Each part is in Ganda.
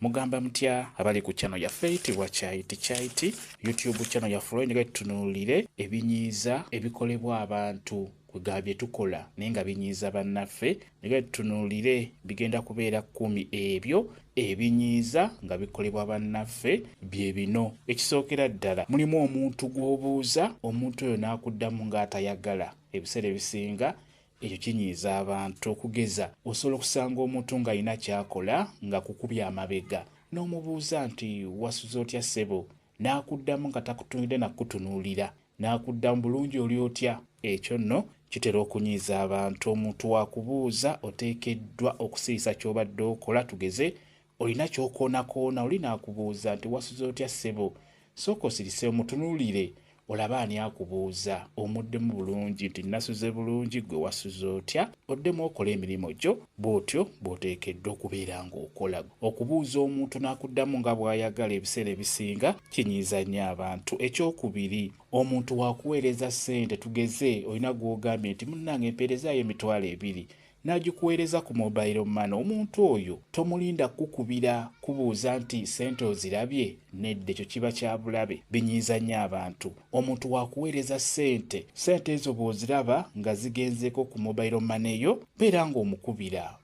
Mugamba mutya abali ku channel ya Faith wa Chaiti YouTube channel ya Flowing nga tunuulire ebinyiiza ebikolebwa abantu kwegabye tukola naye nga binyiiza bannaffe nga tunuulire bigenda kubeera 10 ebyo ebinyiiza nga bikolebwa bannaffe bye bino. Ekisookera ddala mulimu omuntu gw'obuuza, omuntu oyo n'akuddamu ng'atayagala. Ebiseera ebisinga ekyo kinyiiza abantu. Okugeza osobola okusanga omuntu ng'alina kyakola nga kukubya amabega n'omubuuza nti wasuze otya ssebo, n'akuddamu nga takutunuulira nakutunuulira, n'akuddamu bulungi oli otya. Ekyo nno kitera okunyiiza abantu. Omuntu wakubuuza oteekeddwa okusiisa ky'obadde okola. Tugeze olina ky'okoonakoona, oli n'akubuuza nti wasuze otya ssebo, sooka osirise omutunuulire olaba ani akubuuza, omuddemu bulungi nti nasuze bulungi, gwe wasuze otya, oddemu okola emirimu gyo bw'otyo bw'oteekeddwa okubeera ng'okola. Okubuuza omuntu n'akuddamu nga bw'ayagala ebiseera ebisinga kinyiiza nnyo abantu. Ekyokubiri, omuntu wakuweereza ssente. Tugeze olina gw'ogambye nti munnange empeerezaayo emitwalo 2 n'agikuweereza ku mobile money. Omuntu oyo tomulinda kukubira kubuuza nti ssente ozirabye, nedda ekyo kiba kya bulabe. Binyiiza nnyo abantu. Omuntu wakuweereza ssente ezo bw'oziraba nga zigenzeeko ku mobile money yo, beera ng'omukubira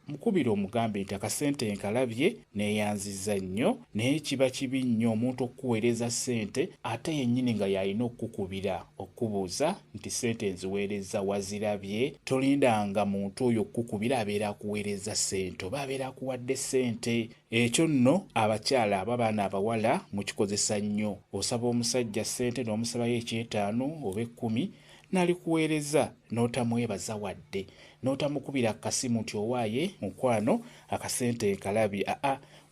omugambe nti akasente nkalabye neeyanziza nnyo. Naye kiba kibi nnyo omuntu okukuweereza ssente ate yennyini nga yalina okukukubira okubuuza nti ssente nziweereza wazirabye. Tolindanga muntu oyo okukubira abeera akuweereza ssente oba abeera akuwadde ssente. Ekyo nno abakyala abaana abawala mukikozesa nnyo. Osaba omusajja ssente n'omusabayo eky'ettaano oba 10 n'alikuweereza n'otamwebaza wadde, n'otamukubira akasimu nti owaaye mukwano akasente nkalabye.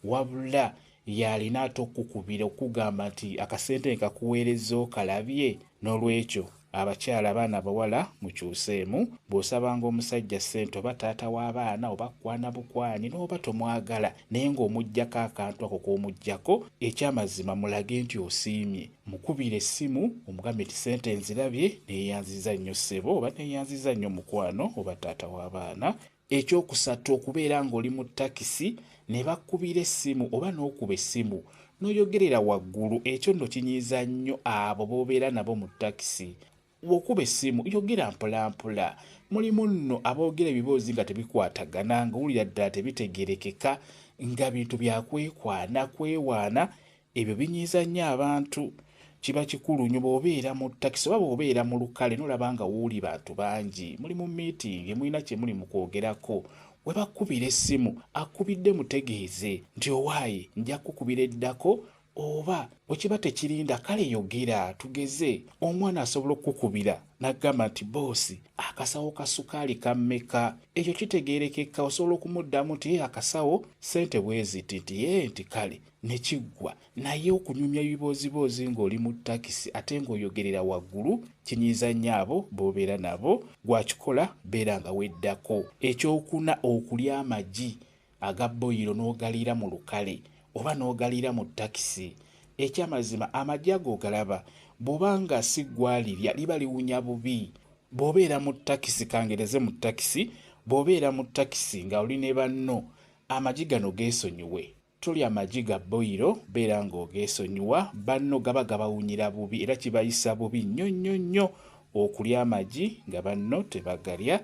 Wabula yalina ate okukubira okugamba nti akasente nkakuweereza okalabye. N'olwekyo abakyala abaana abawala mukyuseemu. Bw'osabanga omusajja ssente oba taata w'abaana oba kwana bukwani n'oba tomwagala naye ng'omuggyako akantu ako k'omuggyako, ekyamazima mulage nti osiimye. Mukubire essimu omugambe nti ssente nzirabye, neeyanziza nnyo ssebo oba neeyanziza nnyo mukwano oba taata w'abaana. Ekyokusatu, okubeera ng'oli mu takisi ne bakkubira essimu oba n'okuba essimu n'oyogerera waggulu. Ekyo nno kinyiiza nnyo abo b'obeera nabo mu takisi. Bw'okuba essimu yogera mpolampola. Mulimu nno aboogera ebiboozi nga tebikwatagana, ng'owulira ddala tebitegerekeka, nga bintu bya kwewaana. Ebyo binyiiza nnyo abantu. Kiba kikulu nnyo bw'obeera mu takisi oba bw'obeera mu lukale n'olaba nga wuuli bantu bangi, muli mu meeting, mulina kye muli mu kwogerako. We bakkubira essimu akubidde mutegeeze nti owaaye nja kukubira eddako, oba bwe kiba tekirinda kale yogera. Tugeze omwana asobola okukubira n'agamba nti boosi akasawo ka sukaali kammeka. Ekyo kitegeerekeka. Osobola okumuddamu nti akasawo ssente bweziti nti kale ne kiggwa. Naye okunyumya ebibooziboozi ng'oli mu takisi ate ng'oyogerera waggulu kinyiiza nnyo abo b'obeera nabo. Gwakikola beera nga weddako. Ekyokuna, okulya amagi aga boyiro n'ogaliira mu lukale oba n'ogaliira mu takisi. Ekyamazima amagi ago ogalaba bw'obanga si gwalirya liba liwunya bubi. Bw'obeera mu takisi, kangereze mu takisi, bw'obeera mu takisi nga oli ne banno, amagi gano geesonyiwe. Tulya amagi ga boyiro, beera ng'ogeesonyiwa. Banno gaba gabawunyira bubi era kibayisa bubi nnyo okulya amagi nga banno tebagalya.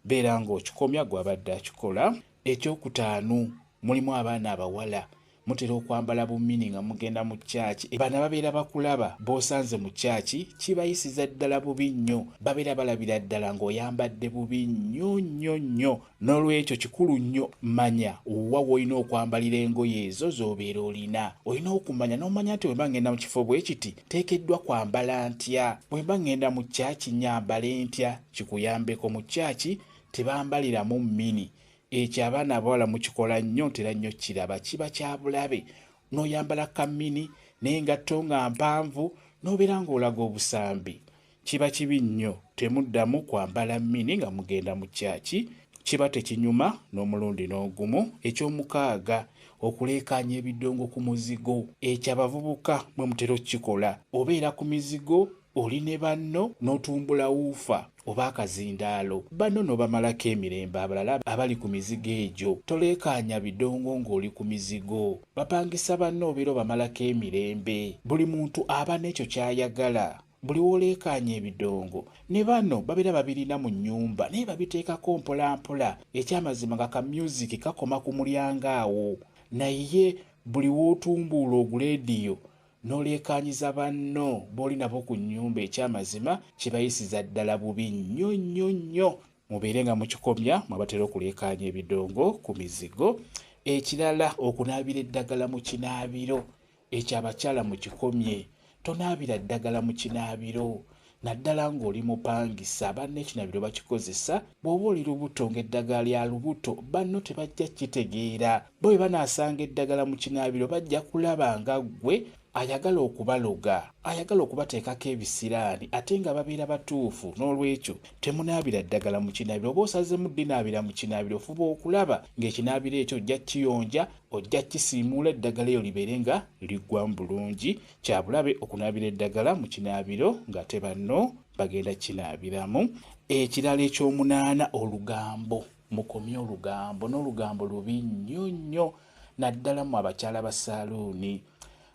Beera ng'okikomya gw'abadde akikola. Ekyokutaano, mulimu abaana abawala. Mutera okwambala bumini nga mugenda mu kyaki. Bano babeera bakulaba b'osanze mu kyaki, kibayisiza ddala bubi nnyo. Babeera balabira ddala ng'oyambadde bubi nnyo. N'olwekyo kikulu nnyo manya wa w'olina okwambalira engoye ezo z'obeera olina. Olina okumanya n'omanya nti bwe mba ngenda mu kifo bwe kiti teekeddwa kwambala ntya. Bwe mba ngenda mu kyaki nyambale ntya. Kikuyambeko mu kyaki tebambaliramu mini. Ekyo abaana abawala mukikola nnyo, ntera nnyo kiraba, kiba kya bulabe. N'oyambala kamini n'engatto nga mpanvu n'obeera ng'olaga obusambi. Kiba kibi nnyo. Temuddamu kwambala mini nga mugenda mu kyaki. Kiba tekinyuma n'omulundi n'ogumu. Ekyomukaaga, okuleekaanya ebidongo ku muzigo. Ekyo abavubuka bwe mutera okukikola. Obeera ku mizigo oli ne banno n'otumbula wuufa oba akazindaalo, banno n'obamalako emirembe abalala abali ku mizigo egyo. Toleekaanya bidongo ng'oli ku mizigo. Bapangisa banno obeera obamalako emirembe. Buli muntu aba n'ekyo ky'ayagala. Buli woleekaanya ebidongo ne banno babeera babirina mu nnyumba naye babiteekako mpolampola. Ekyamazima nga ka music kakoma ku mulyango awo, naye buli wootumbuula oguleediyo n'oleekaanyiza banno b'oli nabo ku nnyumba, ekyamazima kibayisiza ddala bubi nnyo nnyo nnyo. Mubeere nga mukikomya mwabatera okuleekaanya ebidongo ku mizigo. Ekirala, okunaabira eddagala mu kinaabiro. Ekyo abakyala mukikomye. Tonaabira ddagala mu kinaabiro naddala ng'oli mupangisa. Banno ekinaabiro bakikozesa bw'oba oli lubuto ng'eddagala lya lubuto, banno tebajja kitegeera. Bo bwe banaasanga eddagala mu kinaabiro bajja kulaba nga ggwe ayagala okubaloga, ayagala okubateekako ebisiraani ate nga babeera batuufu. N'olwekyo temunaabira ddagala mu kinaabiro. Oba osazemu ddinaabira mu kinaabiro, fuba okulaba ng'ekinaabiro ekyo ojja kiyonja, ojja kisiimuula eddagala eyo libeere nga liggwamu bulungi. Kya bulabe okunaabira eddagala mu kinaabiro ng'ate banno bagenda kinaabiramu. Ekirala eky'omunaana, olugambo. Mukomye olugambo. N'olugambo lubi nnyo nnyo naddala mu abakyala ba saaluuni.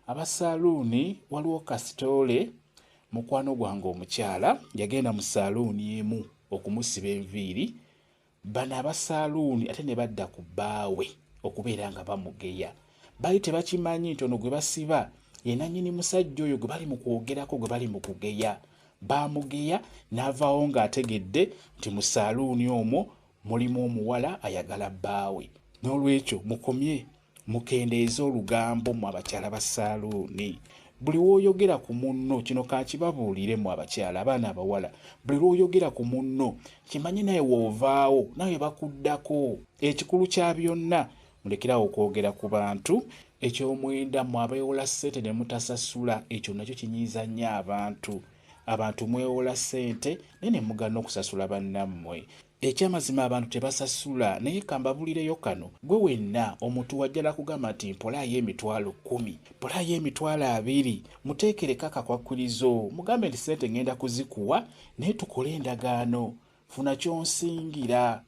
Abasaaluuni, waliwo kasitoole mukwano gwange omukyala yagenda mu saaluuni emu okumusiba enviiri. Bano abasaaluuni ate ne badda ku bbaawe okubeera nga bamugeya. Bali tebakimanyi nti ono gwe basiba ye nannyini musajja oyo gwe bali mu kwogerako, gwe bali mu kugeya. Baamugeya n'avaawo ng'ategedde nti mu saaluuni omwo mulimu omuwala ayagala bbaawe. N'olwekyo mukomye mukendeeza olugambo mu abakyala ba saaluuni. Buli lw'oyogera ku munno, kino kankibabuulire mu abakyala abaana abawala, buli lw'oyogera ku munno kimanye naye w'ovaawo nawe bakuddako. Ekikulu kya byonna mulekerawo okwogera ku bantu. Eky'omwenda mu abeewola ssente ne mutasasula, ekyo nakyo kinyiiza nnyo abantu. Abantu mwewola ssente naye ne mugaana okusasula bannammwe. Ekyamazima abantu tebasasula, naye kambabulireyo kano. Gwe wenna omuntu wajjala kugamba nti mpolaayo emitwalo 10, mpolaayo emitwalo 20, muteekereko akakwakulizo, mugambe nti ssente ngenda kuzikuwa naye tukole endagaano. Funa ky'onsingira,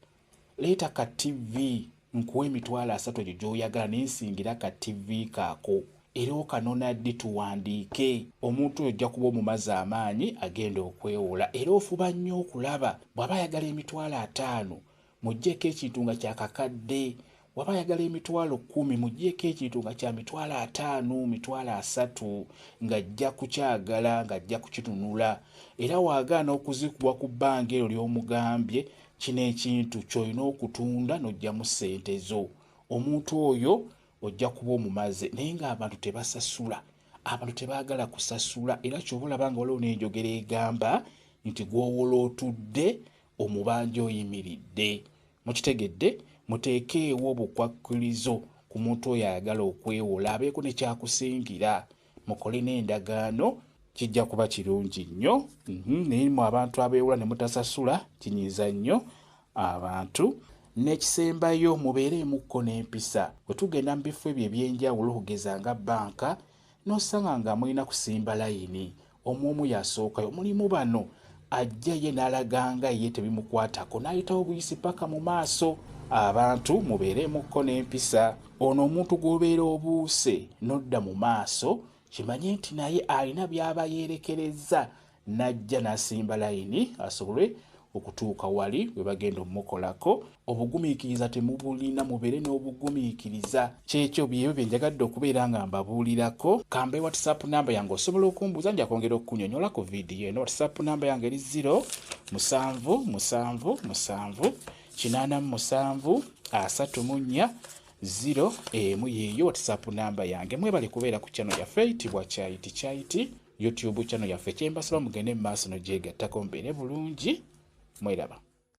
leeta ka TV nkuwa emitwalo 3 egyo gy'oyagala n'ensingira ka TV kaako. Era okanona ddi tuwandiike. Omuntu oyo ojja kuba omumaze amaanyi agenda okwewola. Era ofuba nnyo okulaba bw'aba ayagala emitwalo 5 muggyeko ekintu nga kyakakadde. Bw'aba ayagala emitwalo 10 muggyeko ekintu nga kya mitwalo 5, mitwalo 3 ng'ajja kukyagala, ng'ajja kukitunula. Era waagaana okuzikuwa ku bbanga eryo ly'omugambye, kino ekintu ky'olina okutunda n'ojjamu ssente zo. Omuntu oyo ojja kuba omumaze. Naye ng'abantu tebasasula, abantu tebaagala kusasula. Era ky'oba olaba nga waliwo n'enjogera egamba nti gw'owola otudde omubanja oyimiridde. Mukitegedde? Muteekeewo obukwakulizo ku muntu oyo ayagala okwewola, abeeko ne kyakusingira. Mukole n'endagaano, kijja kuba kirungi nnyo. Naye mu abantu abeewola ne mutasasula kinyiiza nnyo abantu. N'ekisembayo mubeeremukko n'empisa. Bwe tugenda mu bifo ebyo eby'enjawulo okugeza nga bbanka n'osanga nga mulina kusimba layini, omu yasookayo, mulimu bano ajja ye n'alaganga ye tebimukwatako n'ayitawo buyisi paka mu maaso. Abantu mubeeremukko n'empisa. Ono omuntu gw'obeera obuuse n'odda mu maaso kimanye nti naye alina by'aba yeerekereza, n'ajja n'asimba layini asobole okutuuka wali we bagenda omukolako. Obugumiikiriza temubulina, mubeere n'obugumiikiriza. Kyekyo byebyo bye njagadde okubeera nga mbabuulirako. Kambe WhatsApp namba yange osobola okumbuuza, nja kwongera okukunyonyola ku vidiyo eno. WhatsApp namba yange eri 0778734 yeeyo WhatsApp namba yange. Mwebale kubeera ku channel yaffe eyitibwa Kyayiti Kyayiti YouTube channel yaffe. Kyembasaba mugende mu maaso n'ogyegattako mbeere bulungi. Mweraba.